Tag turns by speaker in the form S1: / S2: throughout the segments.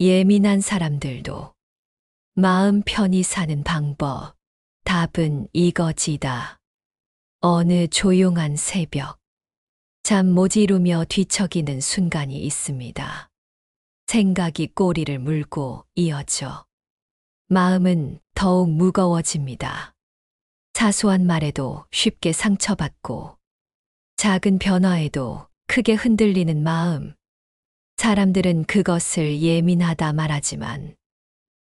S1: 예민한 사람들도 마음 편히 사는 방법. 답은 이거지다. 어느 조용한 새벽, 잠 못 이루며 뒤척이는 순간이 있습니다. 생각이 꼬리를 물고 이어져 마음은 더욱 무거워집니다. 사소한 말에도 쉽게 상처받고 작은 변화에도 크게 흔들리는 마음. 사람들은 그것을 예민하다 말하지만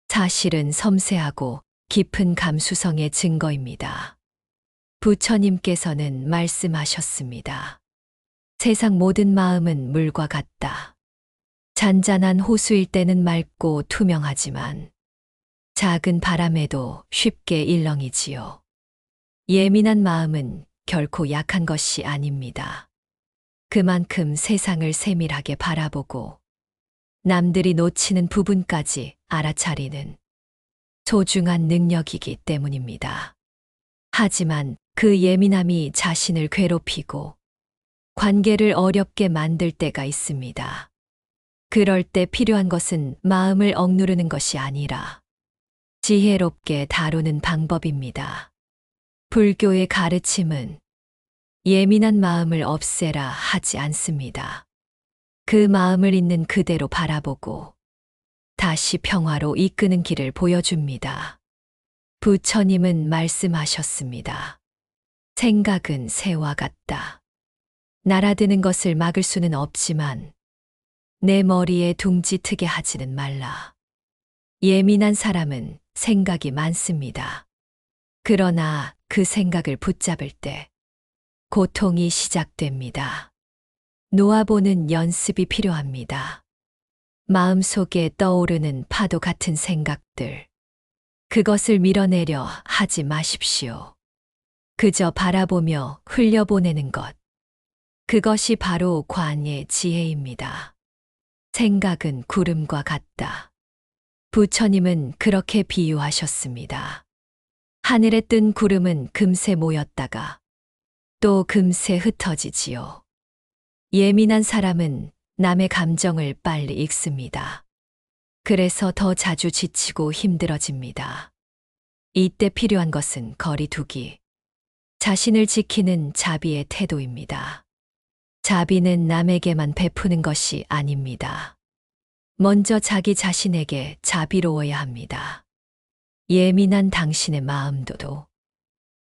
S1: 사실은 섬세하고 깊은 감수성의 증거입니다. 부처님께서는 말씀하셨습니다. 세상 모든 마음은 물과 같다. 잔잔한 호수일 때는 맑고 투명하지만 작은 바람에도 쉽게 일렁이지요. 예민한 마음은 결코 약한 것이 아닙니다. 그만큼 세상을 세밀하게 바라보고 남들이 놓치는 부분까지 알아차리는 소중한 능력이기 때문입니다. 하지만 그 예민함이 자신을 괴롭히고 관계를 어렵게 만들 때가 있습니다. 그럴 때 필요한 것은 마음을 억누르는 것이 아니라 지혜롭게 다루는 방법입니다. 불교의 가르침은 예민한 마음을 없애라 하지 않습니다. 그 마음을 있는 그대로 바라보고 다시 평화로 이끄는 길을 보여줍니다. 부처님은 말씀하셨습니다. 생각은 새와 같다. 날아드는 것을 막을 수는 없지만 내 머리에 둥지 트게 하지는 말라. 예민한 사람은 생각이 많습니다. 그러나 그 생각을 붙잡을 때 고통이 시작됩니다. 놓아보는 연습이 필요합니다. 마음속에 떠오르는 파도 같은 생각들. 그것을 밀어내려 하지 마십시오. 그저 바라보며 흘려보내는 것. 그것이 바로 관의 지혜입니다. 생각은 구름과 같다. 부처님은 그렇게 비유하셨습니다. 하늘에 뜬 구름은 금세 모였다가 또 금세 흩어지지요. 예민한 사람은 남의 감정을 빨리 읽습니다. 그래서 더 자주 지치고 힘들어집니다. 이때 필요한 것은 거리두기. 자신을 지키는 자비의 태도입니다. 자비는 남에게만 베푸는 것이 아닙니다. 먼저 자기 자신에게 자비로워야 합니다. 예민한 당신의 마음도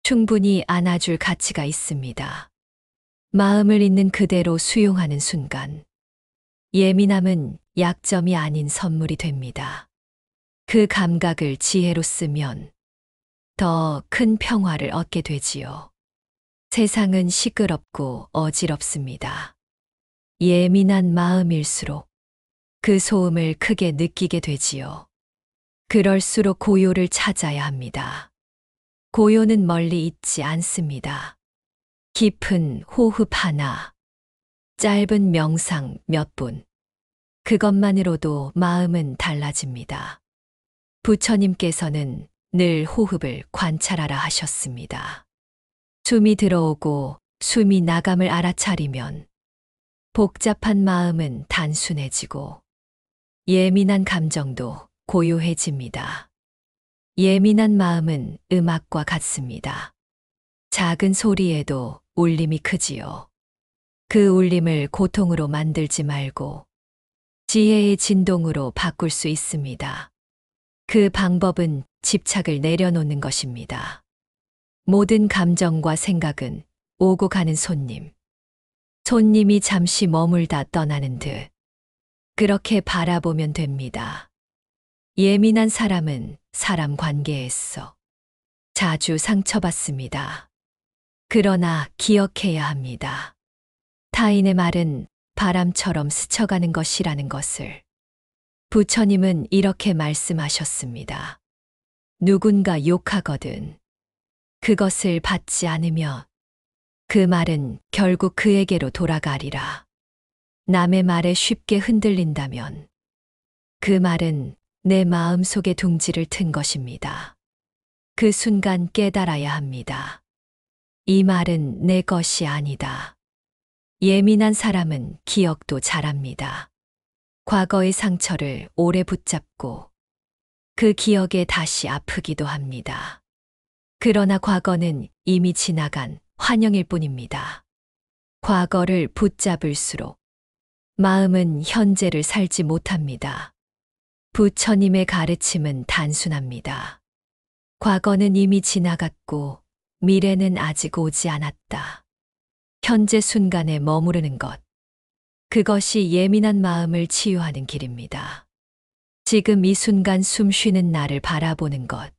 S1: 충분히 안아줄 가치가 있습니다. 마음을 있는 그대로 수용하는 순간, 예민함은 약점이 아닌 선물이 됩니다. 그 감각을 지혜로 쓰면 더 큰 평화를 얻게 되지요. 세상은 시끄럽고 어지럽습니다. 예민한 마음일수록 그 소음을 크게 느끼게 되지요. 그럴수록 고요를 찾아야 합니다. 고요는 멀리 있지 않습니다. 깊은 호흡 하나, 짧은 명상 몇 분, 그것만으로도 마음은 달라집니다. 부처님께서는 늘 호흡을 관찰하라 하셨습니다. 숨이 들어오고 숨이 나감을 알아차리면 복잡한 마음은 단순해지고 예민한 감정도 고요해집니다. 예민한 마음은 음악과 같습니다. 작은 소리에도 울림이 크지요. 그 울림을 고통으로 만들지 말고 지혜의 진동으로 바꿀 수 있습니다. 그 방법은 집착을 내려놓는 것입니다. 모든 감정과 생각은 오고 가는 손님. 손님이 잠시 머물다 떠나는 듯 그렇게 바라보면 됩니다. 예민한 사람은 사람 관계에서 자주 상처받습니다. 그러나 기억해야 합니다. 타인의 말은 바람처럼 스쳐가는 것이라는 것을. 부처님은 이렇게 말씀하셨습니다. 누군가 욕하거든 그것을 받지 않으며 그 말은 결국 그에게로 돌아가리라. 남의 말에 쉽게 흔들린다면 그 말은 내 마음속에 둥지를 튼 것입니다. 그 순간 깨달아야 합니다. 이 말은 내 것이 아니다. 예민한 사람은 기억도 잘합니다. 과거의 상처를 오래 붙잡고 그 기억에 다시 아프기도 합니다. 그러나 과거는 이미 지나간 환영일 뿐입니다. 과거를 붙잡을수록 마음은 현재를 살지 못합니다. 부처님의 가르침은 단순합니다. 과거는 이미 지나갔고 미래는 아직 오지 않았다. 현재 순간에 머무르는 것. 그것이 예민한 마음을 치유하는 길입니다. 지금 이 순간 숨 쉬는 나를 바라보는 것.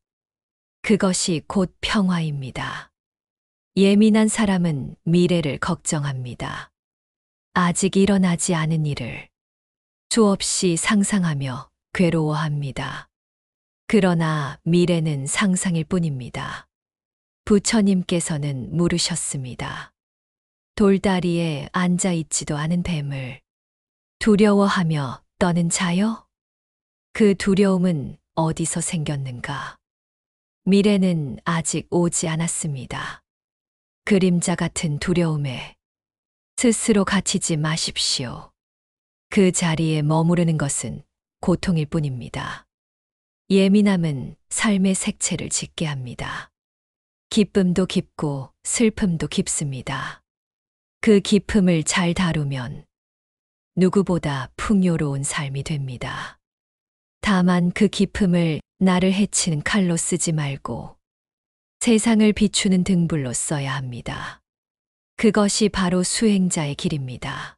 S1: 그것이 곧 평화입니다. 예민한 사람은 미래를 걱정합니다. 아직 일어나지 않은 일을 수없이 상상하며 괴로워합니다. 그러나 미래는 상상일 뿐입니다. 부처님께서는 물으셨습니다. 돌다리에 앉아있지도 않은 뱀을 두려워하며 떠는 자여? 그 두려움은 어디서 생겼는가? 미래는 아직 오지 않았습니다. 그림자 같은 두려움에 스스로 갇히지 마십시오. 그 자리에 머무르는 것은 고통일 뿐입니다. 예민함은 삶의 색채를 짙게 합니다. 기쁨도 깊고 슬픔도 깊습니다. 그 기쁨을 잘 다루면 누구보다 풍요로운 삶이 됩니다. 다만 그 기쁨을 나를 해치는 칼로 쓰지 말고 세상을 비추는 등불로 써야 합니다. 그것이 바로 수행자의 길입니다.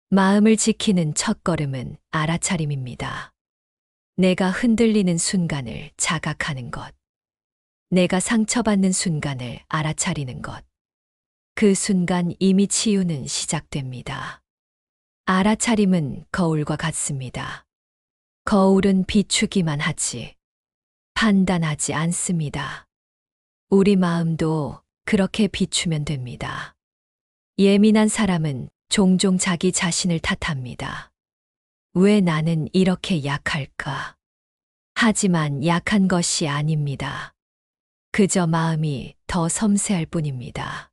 S1: 마음을 지키는 첫걸음은 알아차림입니다. 내가 흔들리는 순간을 자각하는 것. 내가 상처받는 순간을 알아차리는 것. 그 순간 이미 치유는 시작됩니다. 알아차림은 거울과 같습니다. 거울은 비추기만 하지 판단하지 않습니다. 우리 마음도 그렇게 비추면 됩니다. 예민한 사람은 종종 자기 자신을 탓합니다. 왜 나는 이렇게 약할까? 하지만 약한 것이 아닙니다. 그저 마음이 더 섬세할 뿐입니다.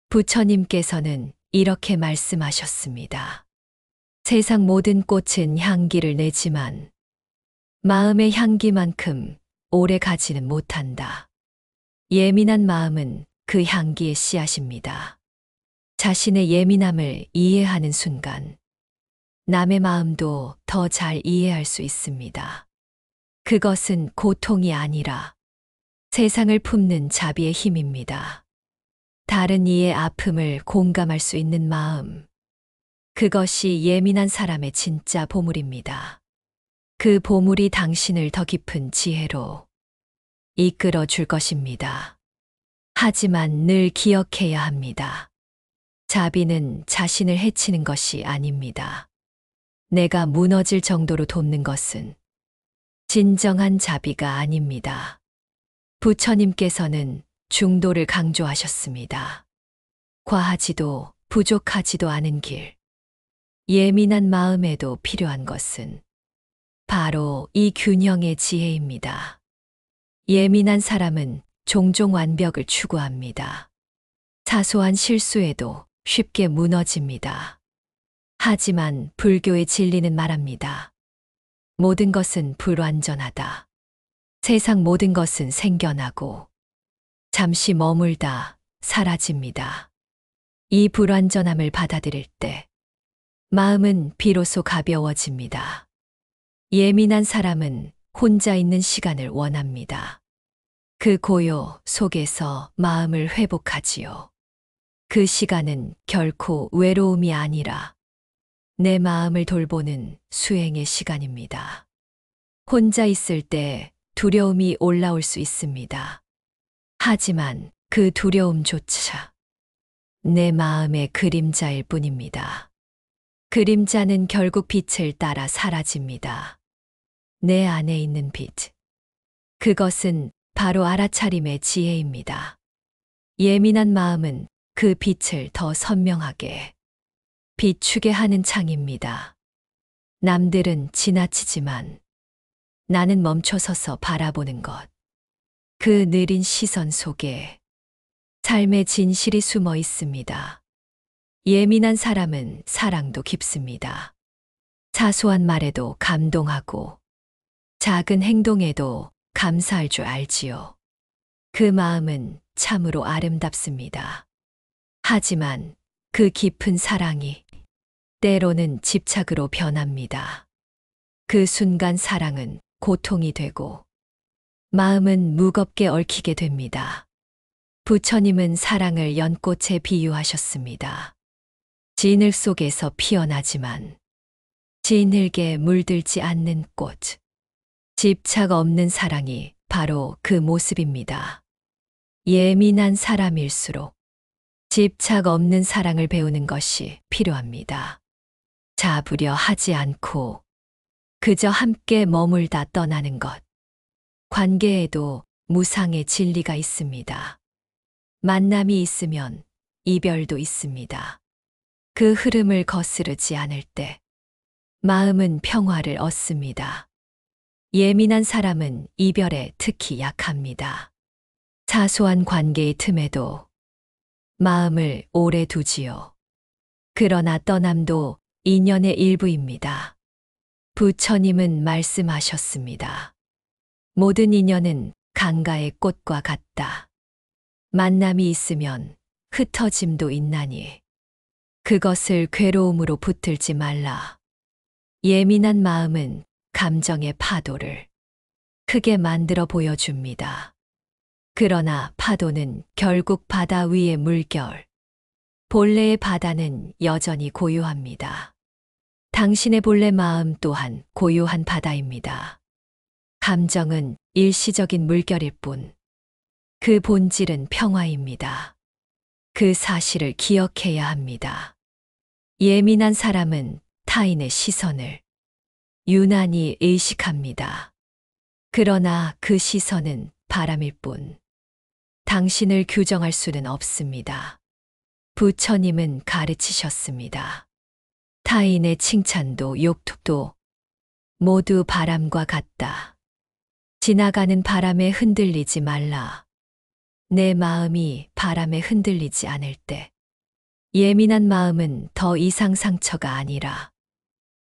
S1: 부처님께서는 이렇게 말씀하셨습니다. 세상 모든 꽃은 향기를 내지만 마음의 향기만큼 오래 가지는 못한다. 예민한 마음은 그 향기의 씨앗입니다. 자신의 예민함을 이해하는 순간 남의 마음도 더 잘 이해할 수 있습니다. 그것은 고통이 아니라 세상을 품는 자비의 힘입니다. 다른 이의 아픔을 공감할 수 있는 마음. 그것이 예민한 사람의 진짜 보물입니다. 그 보물이 당신을 더 깊은 지혜로 이끌어 줄 것입니다. 하지만 늘 기억해야 합니다. 자비는 자신을 해치는 것이 아닙니다. 내가 무너질 정도로 돕는 것은 진정한 자비가 아닙니다. 부처님께서는 중도를 강조하셨습니다. 과하지도 부족하지도 않은 길. 예민한 마음에도 필요한 것은 바로 이 균형의 지혜입니다. 예민한 사람은 종종 완벽을 추구합니다. 사소한 실수에도 쉽게 무너집니다. 하지만 불교의 진리는 말합니다. 모든 것은 불완전하다. 세상 모든 것은 생겨나고 잠시 머물다 사라집니다. 이 불완전함을 받아들일 때 마음은 비로소 가벼워집니다. 예민한 사람은 혼자 있는 시간을 원합니다. 그 고요 속에서 마음을 회복하지요. 그 시간은 결코 외로움이 아니라 내 마음을 돌보는 수행의 시간입니다. 혼자 있을 때 두려움이 올라올 수 있습니다. 하지만 그 두려움조차 내 마음의 그림자일 뿐입니다. 그림자는 결국 빛을 따라 사라집니다. 내 안에 있는 빛. 그것은 바로 알아차림의 지혜입니다. 예민한 마음은 그 빛을 더 선명하게 비추게 하는 창입니다. 남들은 지나치지만 나는 멈춰서서 바라보는 것. 그 느린 시선 속에 삶의 진실이 숨어 있습니다. 예민한 사람은 사랑도 깊습니다. 사소한 말에도 감동하고 작은 행동에도 감사할 줄 알지요. 그 마음은 참으로 아름답습니다. 하지만 그 깊은 사랑이 때로는 집착으로 변합니다. 그 순간 사랑은 고통이 되고 마음은 무겁게 얽히게 됩니다. 부처님은 사랑을 연꽃에 비유하셨습니다. 진흙 속에서 피어나지만 진흙에 물들지 않는 꽃. 집착 없는 사랑이 바로 그 모습입니다. 예민한 사람일수록 집착 없는 사랑을 배우는 것이 필요합니다. 잡으려 하지 않고 그저 함께 머물다 떠나는 것. 관계에도 무상의 진리가 있습니다. 만남이 있으면 이별도 있습니다. 그 흐름을 거스르지 않을 때 마음은 평화를 얻습니다. 예민한 사람은 이별에 특히 약합니다. 사소한 관계의 틈에도 마음을 오래 두지요. 그러나 떠남도 인연의 일부입니다. 부처님은 말씀하셨습니다. 모든 인연은 강가의 꽃과 같다. 만남이 있으면 흩어짐도 있나니 그것을 괴로움으로 붙들지 말라. 예민한 마음은 감정의 파도를 크게 만들어 보여줍니다. 그러나 파도는 결국 바다 위의 물결. 본래의 바다는 여전히 고요합니다. 당신의 본래 마음 또한 고요한 바다입니다. 감정은 일시적인 물결일 뿐, 그 본질은 평화입니다. 그 사실을 기억해야 합니다. 예민한 사람은 타인의 시선을 유난히 의식합니다. 그러나 그 시선은 바람일 뿐, 당신을 규정할 수는 없습니다. 부처님은 가르치셨습니다. 타인의 칭찬도 욕도 모두 바람과 같다. 지나가는 바람에 흔들리지 말라. 내 마음이 바람에 흔들리지 않을 때 예민한 마음은 더 이상 상처가 아니라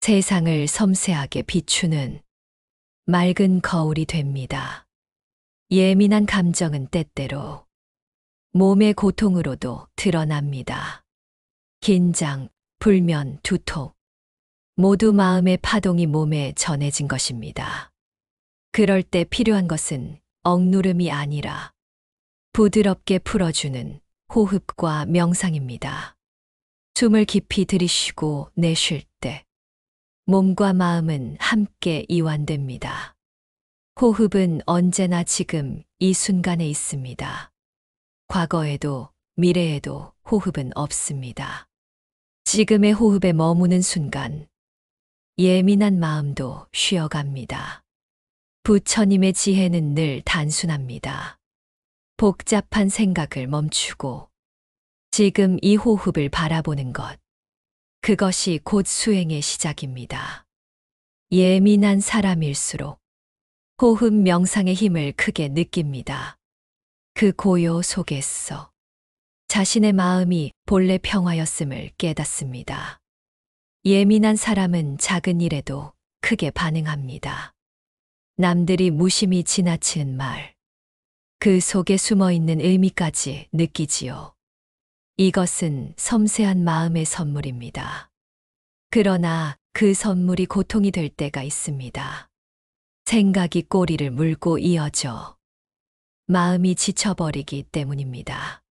S1: 세상을 섬세하게 비추는 맑은 거울이 됩니다. 예민한 감정은 때때로 몸의 고통으로도 드러납니다. 긴장, 불면, 두통, 모두 마음의 파동이 몸에 전해진 것입니다. 그럴 때 필요한 것은 억누름이 아니라 부드럽게 풀어주는 호흡과 명상입니다. 숨을 깊이 들이쉬고 내쉴 때 몸과 마음은 함께 이완됩니다. 호흡은 언제나 지금 이 순간에 있습니다. 과거에도 미래에도 호흡은 없습니다. 지금의 호흡에 머무는 순간 예민한 마음도 쉬어갑니다. 부처님의 지혜는 늘 단순합니다. 복잡한 생각을 멈추고 지금 이 호흡을 바라보는 것. 그것이 곧 수행의 시작입니다. 예민한 사람일수록 호흡 명상의 힘을 크게 느낍니다. 그 고요 속에서 자신의 마음이 본래 평화였음을 깨닫습니다. 예민한 사람은 작은 일에도 크게 반응합니다. 남들이 무심히 지나치는 말, 그 속에 숨어 있는 의미까지 느끼지요. 이것은 섬세한 마음의 선물입니다. 그러나 그 선물이 고통이 될 때가 있습니다. 생각이 꼬리를 물고 이어져 마음이 지쳐버리기 때문입니다.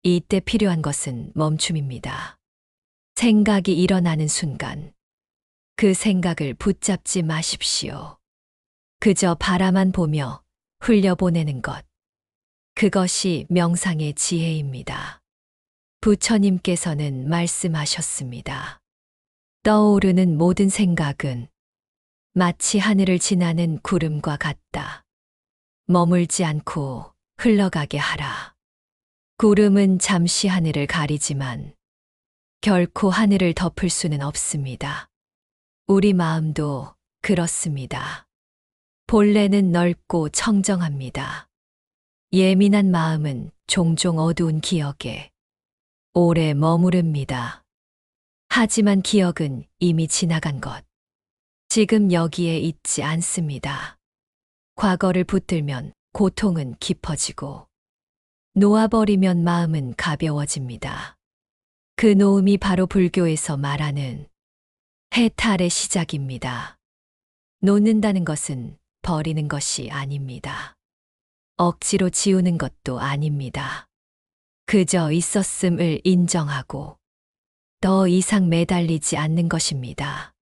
S1: 이때 필요한 것은 멈춤입니다. 생각이 일어나는 순간 그 생각을 붙잡지 마십시오. 그저 바라만 보며 흘려보내는 것. 그것이 명상의 지혜입니다. 부처님께서는 말씀하셨습니다. 떠오르는 모든 생각은 마치 하늘을 지나는 구름과 같다. 머물지 않고 흘러가게 하라. 구름은 잠시 하늘을 가리지만 결코 하늘을 덮을 수는 없습니다. 우리 마음도 그렇습니다. 본래는 넓고 청정합니다. 예민한 마음은 종종 어두운 기억에 오래 머무릅니다. 하지만 기억은 이미 지나간 것. 지금 여기에 있지 않습니다. 과거를 붙들면 고통은 깊어지고 놓아버리면 마음은 가벼워집니다. 그 놓음이 바로 불교에서 말하는 해탈의 시작입니다. 놓는다는 것은 버리는 것이 아닙니다. 억지로 지우는 것도 아닙니다. 그저 있었음을 인정하고 더 이상 매달리지 않는 것입니다.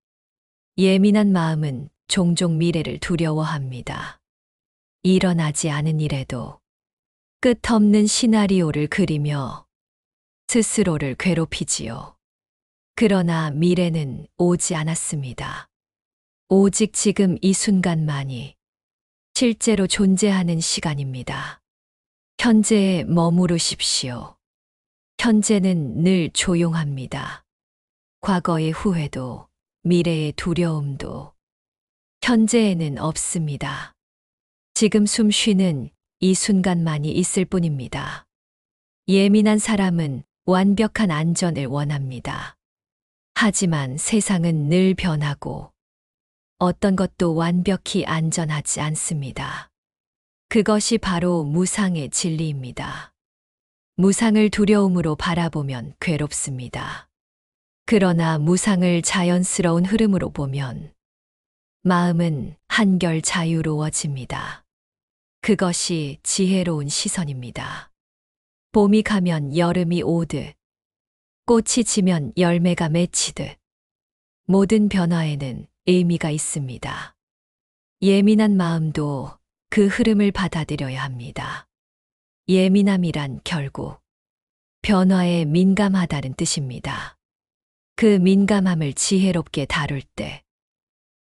S1: 예민한 마음은 종종 미래를 두려워합니다. 일어나지 않은 일에도 끝없는 시나리오를 그리며 스스로를 괴롭히지요. 그러나 미래는 오지 않았습니다. 오직 지금 이 순간만이 실제로 존재하는 시간입니다. 현재에 머무르십시오. 현재는 늘 조용합니다. 과거의 후회도 미래의 두려움도 현재에는 없습니다. 지금 숨 쉬는 이 순간만이 있을 뿐입니다. 예민한 사람은 완벽한 안전을 원합니다. 하지만 세상은 늘 변하고 어떤 것도 완벽히 안전하지 않습니다. 그것이 바로 무상의 진리입니다. 무상을 두려움으로 바라보면 괴롭습니다. 그러나 무상을 자연스러운 흐름으로 보면 마음은 한결 자유로워집니다. 그것이 지혜로운 시선입니다. 봄이 가면 여름이 오듯, 꽃이 지면 열매가 맺히듯, 모든 변화에는 의미가 있습니다. 예민한 마음도 그 흐름을 받아들여야 합니다. 예민함이란 결국 변화에 민감하다는 뜻입니다. 그 민감함을 지혜롭게 다룰 때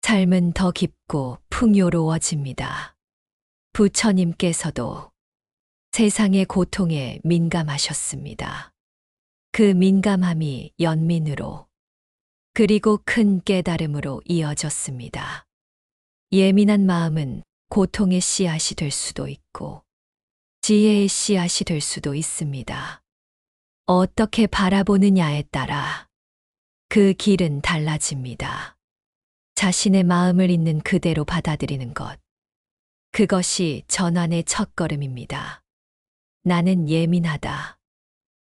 S1: 삶은 더 깊고 풍요로워집니다. 부처님께서도 세상의 고통에 민감하셨습니다. 그 민감함이 연민으로 그리고 큰 깨달음으로 이어졌습니다. 예민한 마음은 고통의 씨앗이 될 수도 있고 지혜의 씨앗이 될 수도 있습니다. 어떻게 바라보느냐에 따라 그 길은 달라집니다. 자신의 마음을 있는 그대로 받아들이는 것. 그것이 전환의 첫걸음입니다. 나는 예민하다.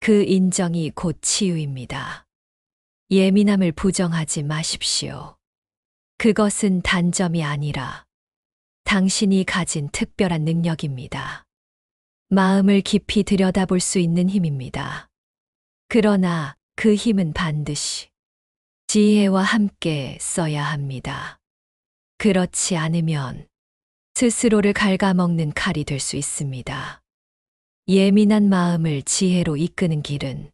S1: 그 인정이 곧 치유입니다. 예민함을 부정하지 마십시오. 그것은 단점이 아니라 당신이 가진 특별한 능력입니다. 마음을 깊이 들여다볼 수 있는 힘입니다. 그러나 그 힘은 반드시 지혜와 함께 써야 합니다. 그렇지 않으면 스스로를 갉아먹는 칼이 될 수 있습니다. 예민한 마음을 지혜로 이끄는 길은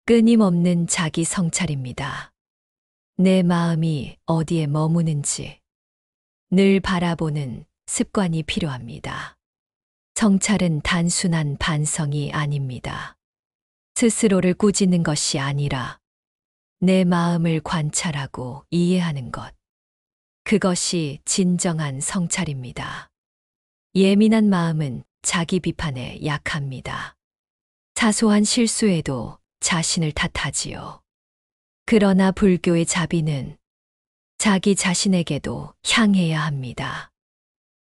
S1: 끊임없는 자기 성찰입니다. 내 마음이 어디에 머무는지 늘 바라보는 습관이 필요합니다. 성찰은 단순한 반성이 아닙니다. 스스로를 꾸짖는 것이 아니라 내 마음을 관찰하고 이해하는 것. 그것이 진정한 성찰입니다. 예민한 마음은 자기 비판에 약합니다. 사소한 실수에도 자신을 탓하지요. 그러나 불교의 자비는 자기 자신에게도 향해야 합니다.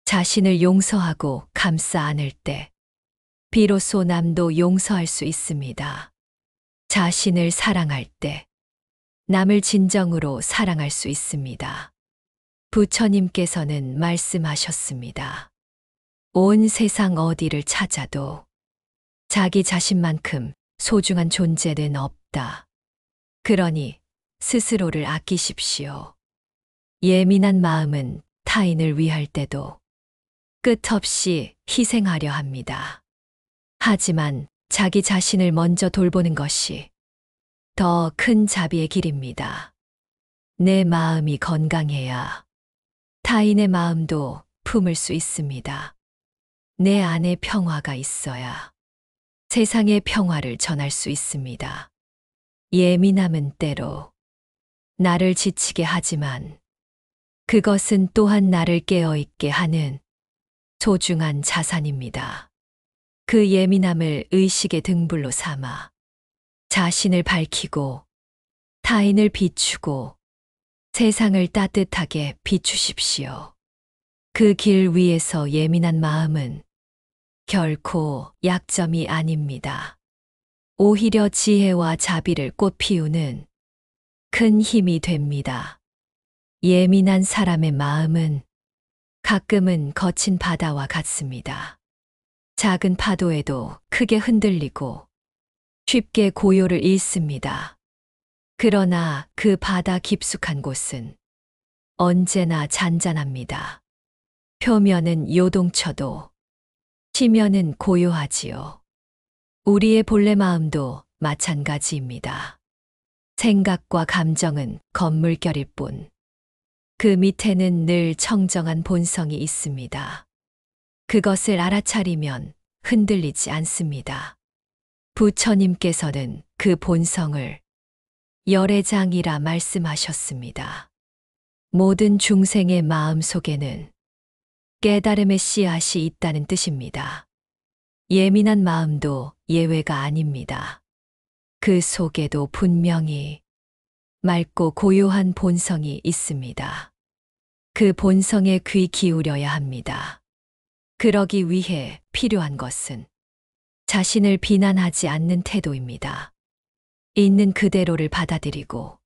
S1: 자신을 용서하고 감싸 안을 때 비로소 남도 용서할 수 있습니다. 자신을 사랑할 때 남을 진정으로 사랑할 수 있습니다. 부처님께서는 말씀하셨습니다. 온 세상 어디를 찾아도 자기 자신만큼 소중한 존재는 없다. 그러니 스스로를 아끼십시오. 예민한 마음은 타인을 위할 때도 끝없이 희생하려 합니다. 하지만 자기 자신을 먼저 돌보는 것이 더 큰 자비의 길입니다. 내 마음이 건강해야 타인의 마음도 품을 수 있습니다. 내 안에 평화가 있어야 세상의 평화를 전할 수 있습니다. 예민함은 때로 나를 지치게 하지만 그것은 또한 나를 깨어있게 하는 소중한 자산입니다. 그 예민함을 의식의 등불로 삼아 자신을 밝히고 타인을 비추고 세상을 따뜻하게 비추십시오. 그 길 위에서 예민한 마음은 결코 약점이 아닙니다. 오히려 지혜와 자비를 꽃피우는 큰 힘이 됩니다. 예민한 사람의 마음은 가끔은 거친 바다와 같습니다. 작은 파도에도 크게 흔들리고 쉽게 고요를 잃습니다. 그러나 그 바다 깊숙한 곳은 언제나 잔잔합니다. 표면은 요동쳐도 지면은 고요하지요. 우리의 본래 마음도 마찬가지입니다. 생각과 감정은 겉물결일 뿐, 그 밑에는 늘 청정한 본성이 있습니다. 그것을 알아차리면 흔들리지 않습니다. 부처님께서는 그 본성을 열애장이라 말씀하셨습니다. 모든 중생의 마음 속에는 깨달음의 씨앗이 있다는 뜻입니다. 예민한 마음도 예외가 아닙니다. 그 속에도 분명히 맑고 고요한 본성이 있습니다. 그 본성에 귀 기울여야 합니다. 그러기 위해 필요한 것은 자신을 비난하지 않는 태도입니다. 있는 그대로를 받아들이고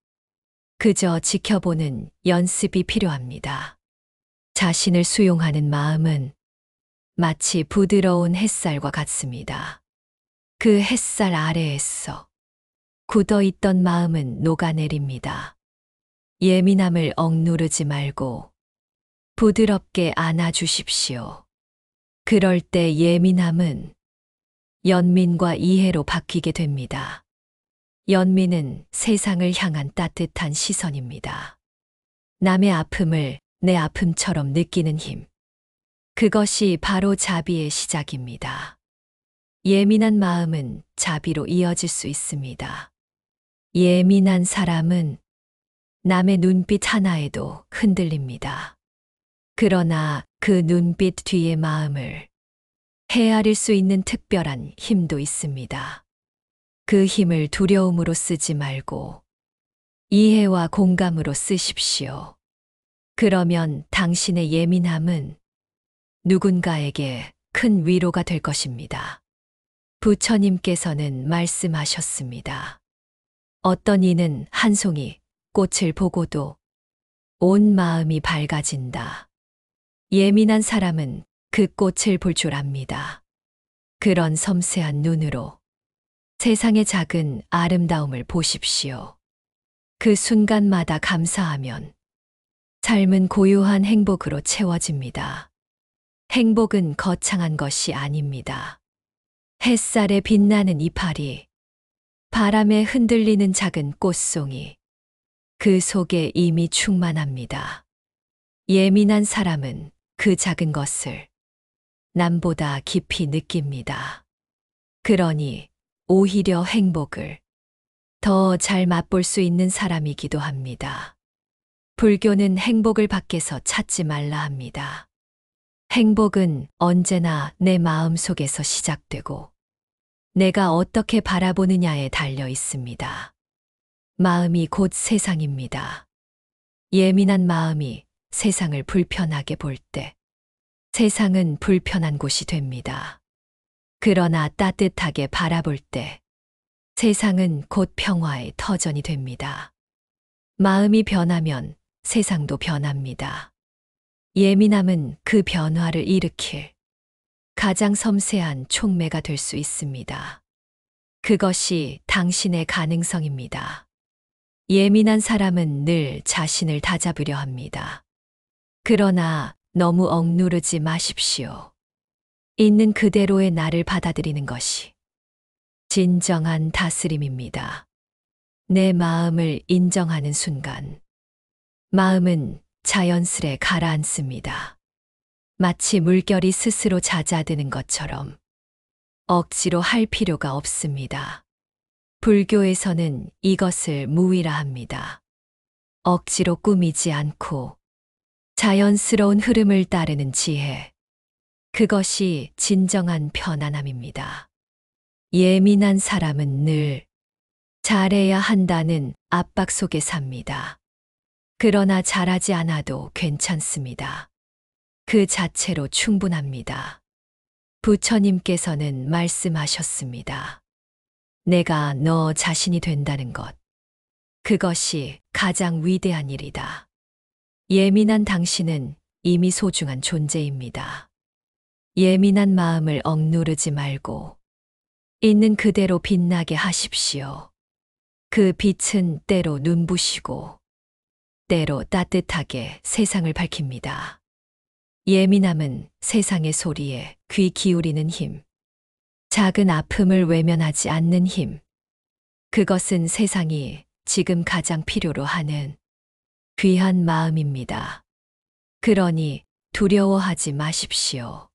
S1: 그저 지켜보는 연습이 필요합니다. 자신을 수용하는 마음은 마치 부드러운 햇살과 같습니다. 그 햇살 아래에서 굳어있던 마음은 녹아내립니다. 예민함을 억누르지 말고 부드럽게 안아주십시오. 그럴 때 예민함은 연민과 이해로 바뀌게 됩니다. 연민은 세상을 향한 따뜻한 시선입니다. 남의 아픔을 내 아픔처럼 느끼는 힘. 그것이 바로 자비의 시작입니다. 예민한 마음은 자비로 이어질 수 있습니다. 예민한 사람은 남의 눈빛 하나에도 흔들립니다. 그러나 그 눈빛 뒤의 마음을 헤아릴 수 있는 특별한 힘도 있습니다. 그 힘을 두려움으로 쓰지 말고 이해와 공감으로 쓰십시오. 그러면 당신의 예민함은 누군가에게 큰 위로가 될 것입니다. 부처님께서는 말씀하셨습니다. 어떤 이는 한 송이 꽃을 보고도 온 마음이 밝아진다. 예민한 사람은 그 꽃을 볼 줄 압니다. 그런 섬세한 눈으로 세상의 작은 아름다움을 보십시오. 그 순간마다 감사하면 삶은 고요한 행복으로 채워집니다. 행복은 거창한 것이 아닙니다. 햇살에 빛나는 이파리, 바람에 흔들리는 작은 꽃송이, 그 속에 이미 충만합니다. 예민한 사람은 그 작은 것을 남보다 깊이 느낍니다. 그러니 오히려 행복을 더 잘 맛볼 수 있는 사람이기도 합니다. 불교는 행복을 밖에서 찾지 말라 합니다. 행복은 언제나 내 마음 속에서 시작되고 내가 어떻게 바라보느냐에 달려 있습니다. 마음이 곧 세상입니다. 예민한 마음이 세상을 불편하게 볼 때 세상은 불편한 곳이 됩니다. 그러나 따뜻하게 바라볼 때 세상은 곧 평화의 터전이 됩니다. 마음이 변하면 세상도 변합니다. 예민함은 그 변화를 일으킬 가장 섬세한 촉매가 될 수 있습니다. 그것이 당신의 가능성입니다. 예민한 사람은 늘 자신을 다잡으려 합니다. 그러나 너무 억누르지 마십시오. 있는 그대로의 나를 받아들이는 것이 진정한 다스림입니다. 내 마음을 인정하는 순간, 마음은 자연스레 가라앉습니다. 마치 물결이 스스로 잦아드는 것처럼 억지로 할 필요가 없습니다. 불교에서는 이것을 무위라 합니다. 억지로 꾸미지 않고 자연스러운 흐름을 따르는 지혜. 그것이 진정한 편안함입니다. 예민한 사람은 늘 잘해야 한다는 압박 속에 삽니다. 그러나 잘하지 않아도 괜찮습니다. 그 자체로 충분합니다. 부처님께서는 말씀하셨습니다. 내가 너 자신이 된다는 것. 그것이 가장 위대한 일이다. 예민한 당신은 이미 소중한 존재입니다. 예민한 마음을 억누르지 말고 있는 그대로 빛나게 하십시오. 그 빛은 때로 눈부시고 때로 따뜻하게 세상을 밝힙니다. 예민함은 세상의 소리에 귀 기울이는 힘, 작은 아픔을 외면하지 않는 힘, 그것은 세상이 지금 가장 필요로 하는 귀한 마음입니다. 그러니 두려워하지 마십시오.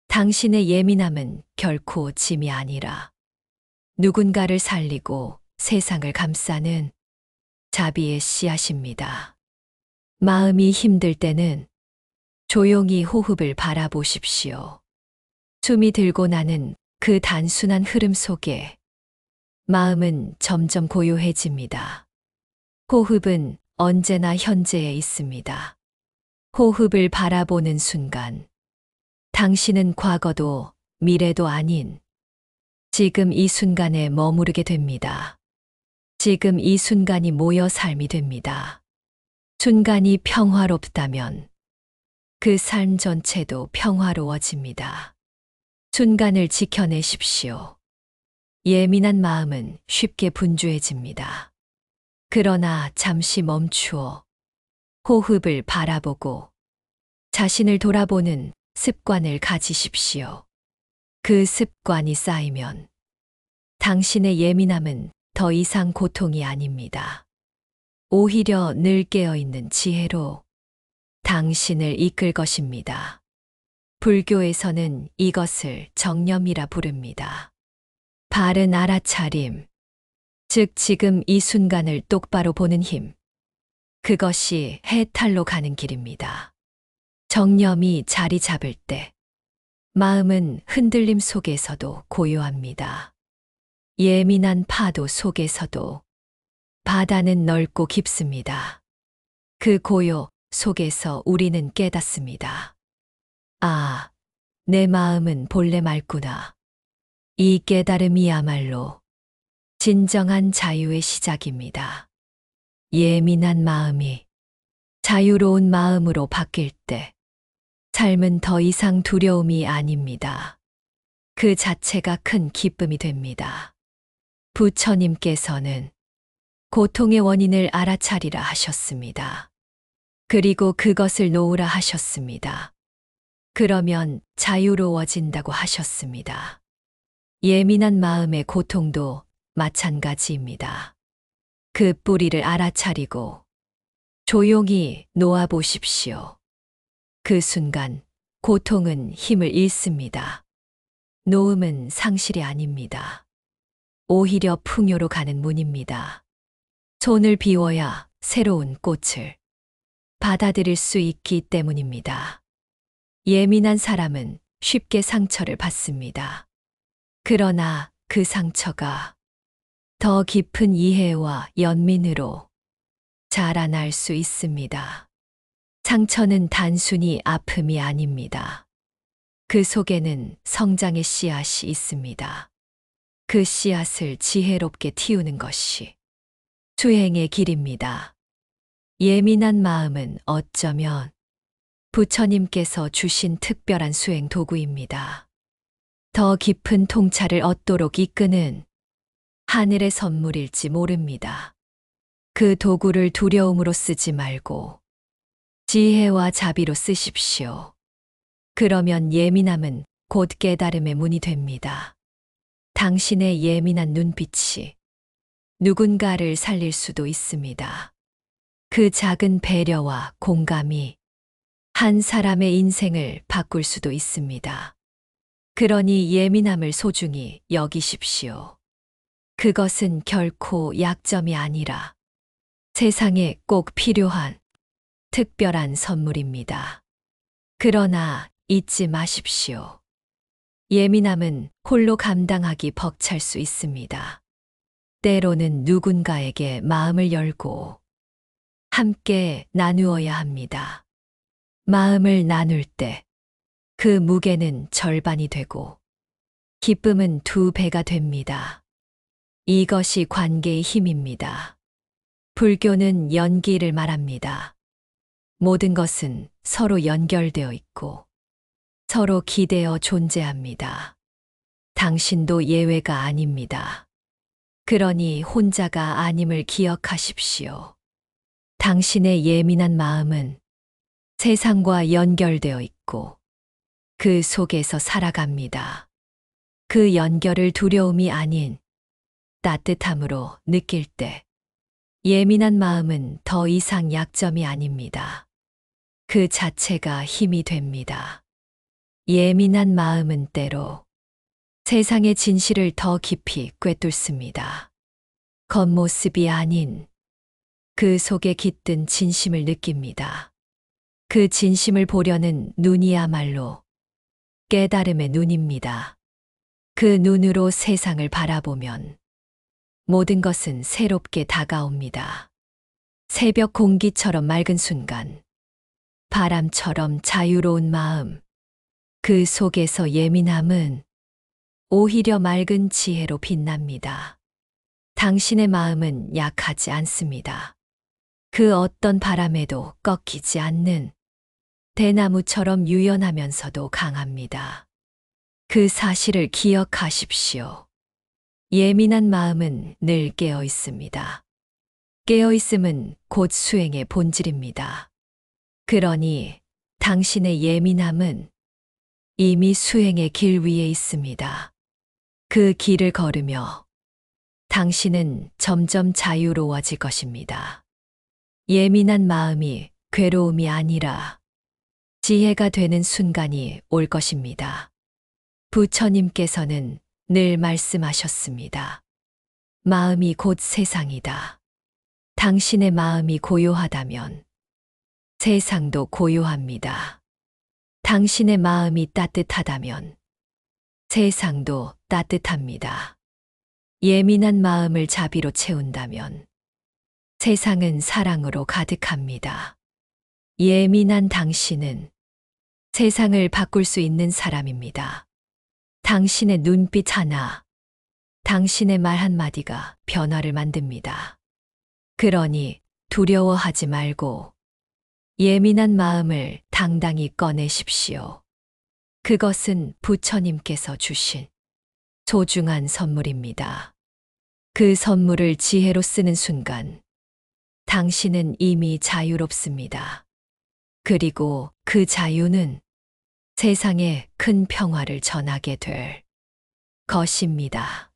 S1: 당신의 예민함은 결코 짐이 아니라 누군가를 살리고 세상을 감싸는 자비의 씨앗입니다. 마음이 힘들 때는 조용히 호흡을 바라보십시오. 숨이 들고 나는 그 단순한 흐름 속에 마음은 점점 고요해집니다. 호흡은 언제나 현재에 있습니다. 호흡을 바라보는 순간 당신은 과거도 미래도 아닌 지금 이 순간에 머무르게 됩니다. 지금 이 순간이 모여 삶이 됩니다. 순간이 평화롭다면 그 삶 전체도 평화로워집니다. 순간을 지켜내십시오. 예민한 마음은 쉽게 분주해집니다. 그러나 잠시 멈추어 호흡을 바라보고 자신을 돌아보는 습관을 가지십시오. 그 습관이 쌓이면 당신의 예민함은 더 이상 고통이 아닙니다. 오히려 늘 깨어있는 지혜로 당신을 이끌 것입니다. 불교에서는 이것을 정념이라 부릅니다. 바른 알아차림, 즉 지금 이 순간을 똑바로 보는 힘, 그것이 해탈로 가는 길입니다. 정념이 자리 잡을 때 마음은 흔들림 속에서도 고요합니다. 예민한 파도 속에서도 바다는 넓고 깊습니다. 그 고요 속에서 우리는 깨닫습니다. 아, 내 마음은 본래 맑구나. 이 깨달음이야말로 진정한 자유의 시작입니다. 예민한 마음이 자유로운 마음으로 바뀔 때 삶은 더 이상 두려움이 아닙니다. 그 자체가 큰 기쁨이 됩니다. 부처님께서는 고통의 원인을 알아차리라 하셨습니다. 그리고 그것을 놓으라 하셨습니다. 그러면 자유로워진다고 하셨습니다. 예민한 마음의 고통도 마찬가지입니다. 그 뿌리를 알아차리고 조용히 놓아보십시오. 그 순간 고통은 힘을 잃습니다. 놓음은 상실이 아닙니다. 오히려 풍요로 가는 문입니다. 손을 비워야 새로운 꽃을 받아들일 수 있기 때문입니다. 예민한 사람은 쉽게 상처를 받습니다. 그러나 그 상처가 더 깊은 이해와 연민으로 자라날 수 있습니다. 상처는 단순히 아픔이 아닙니다. 그 속에는 성장의 씨앗이 있습니다. 그 씨앗을 지혜롭게 틔우는 것이 수행의 길입니다. 예민한 마음은 어쩌면 부처님께서 주신 특별한 수행 도구입니다. 더 깊은 통찰을 얻도록 이끄는 하늘의 선물일지 모릅니다. 그 도구를 두려움으로 쓰지 말고 지혜와 자비로 쓰십시오. 그러면 예민함은 곧 깨달음의 문이 됩니다. 당신의 예민한 눈빛이 누군가를 살릴 수도 있습니다. 그 작은 배려와 공감이 한 사람의 인생을 바꿀 수도 있습니다. 그러니 예민함을 소중히 여기십시오. 그것은 결코 약점이 아니라 세상에 꼭 필요한 특별한 선물입니다. 그러나 잊지 마십시오. 예민함은 홀로 감당하기 벅찰 수 있습니다. 때로는 누군가에게 마음을 열고 함께 나누어야 합니다. 마음을 나눌 때 그 무게는 절반이 되고 기쁨은 2배가 됩니다. 이것이 관계의 힘입니다. 불교는 연기를 말합니다. 모든 것은 서로 연결되어 있고 서로 기대어 존재합니다. 당신도 예외가 아닙니다. 그러니 혼자가 아님을 기억하십시오. 당신의 예민한 마음은 세상과 연결되어 있고 그 속에서 살아갑니다. 그 연결을 두려움이 아닌 따뜻함으로 느낄 때 예민한 마음은 더 이상 약점이 아닙니다. 그 자체가 힘이 됩니다. 예민한 마음은 때로 세상의 진실을 더 깊이 꿰뚫습니다. 겉모습이 아닌 그 속에 깃든 진심을 느낍니다. 그 진심을 보려는 눈이야말로 깨달음의 눈입니다. 그 눈으로 세상을 바라보면 모든 것은 새롭게 다가옵니다. 새벽 공기처럼 맑은 순간, 바람처럼 자유로운 마음, 그 속에서 예민함은 오히려 맑은 지혜로 빛납니다. 당신의 마음은 약하지 않습니다. 그 어떤 바람에도 꺾이지 않는 대나무처럼 유연하면서도 강합니다. 그 사실을 기억하십시오. 예민한 마음은 늘 깨어 있습니다. 깨어 있음은 곧 수행의 본질입니다. 그러니 당신의 예민함은 이미 수행의 길 위에 있습니다. 그 길을 걸으며 당신은 점점 자유로워질 것입니다. 예민한 마음이 괴로움이 아니라 지혜가 되는 순간이 올 것입니다. 부처님께서는 늘 말씀하셨습니다. 마음이 곧 세상이다. 당신의 마음이 고요하다면 세상도 고요합니다. 당신의 마음이 따뜻하다면 세상도 따뜻합니다. 예민한 마음을 자비로 채운다면 세상은 사랑으로 가득합니다. 예민한 당신은 세상을 바꿀 수 있는 사람입니다. 당신의 눈빛 하나, 당신의 말 한마디가 변화를 만듭니다. 그러니 두려워하지 말고 예민한 마음을 당당히 꺼내십시오. 그것은 부처님께서 주신 소중한 선물입니다. 그 선물을 지혜로 쓰는 순간 당신은 이미 자유롭습니다. 그리고 그 자유는 세상에 큰 평화를 전하게 될 것입니다.